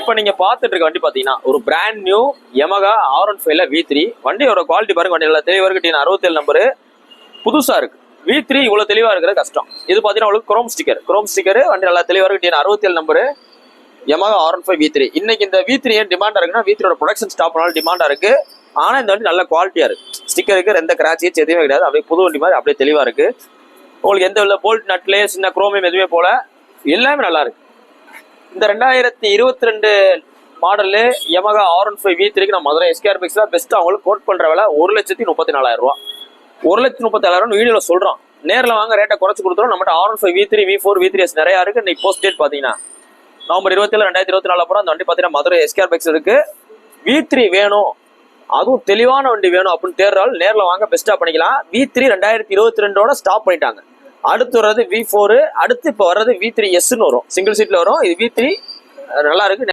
இப்போ நீங்க பார்த்துட்டு இருக்க வண்டி பாத்தீங்கன்னா ஒரு brand new Yamaha R15 V3 வண்டியோட குவாலிட்டி பாருங்க. வண்டி நல்லா தெளிவா இருக்கு. 67 நம்பரு புதுசா இருக்கு. V3 இவ்வளவு தெளிவா இருக்கிற கஷ்டம். இது பாத்தீங்கன்னா உங்களுக்கு குரோம் ஸ்டிக்கர் வண்டி நல்லா தெளிவா இருக்கு. 67 நம்பரு Yamaha R15 V3. இன்னைக்கு இந்த V3 ஏன் டிமாண்டா இருக்குன்னா V3 ப்ரொடக்ஷன் ஸ்டாப் பண்ணாலும் டிமாண்டா இருக்கு. ஆனா இந்த வண்டி நல்ல குவாலிட்டியா இருக்கு. ஸ்டிக்கருக்கு எந்த கிராச்சஸ் எதுவுமே கிடையாது. அப்படியே புது வண்டி மாதிரி அப்படியே தெளிவா இருக்கு. உங்களுக்கு எந்த போல்ட் நட்லேயே சின்ன குரோமியம் எதுவுமே போல எல்லாமே நல்லா இருக்கு. இந்த 2022 மாடலு Yamaha R15 V3க்கு நம்ம மதுரை SKR Bikesல பெஸ்ட் அவங்களுக்கு கோட் பண்ற விலை 1,34,000 ரூபா. 1,34,000 வீடியோல சொல்றோம். நேரில் வாங்க ரேட்டை குறைச்சு கொடுத்துரும். நம்மகிட்ட R15 V3 V4 V3S நிறைய இருக்கு. இன்னைக்கு போஸ்ட் டேட் பாத்தீங்கன்னா நவம்பர் 27 2024 அப்புறம் அந்த வண்டி பாத்தீங்கன்னா மதுரை SKR Bikes இருக்கு. V3 வேணும் அதுவும் தெளிவான வண்டி வேணும் அப்படின்னு தேர்றால் நேரில் வாங்க பெஸ்டா பண்ணிக்கலாம். V3 2022 ஸ்டாப் பண்ணிட்டாங்க. அடுத்து வர்றது V4, அடுத்து இப்போ வர்றது V3S வரும். சிங்கிள் சீட்ல வரும். இது V3 நல்லா இருக்கு.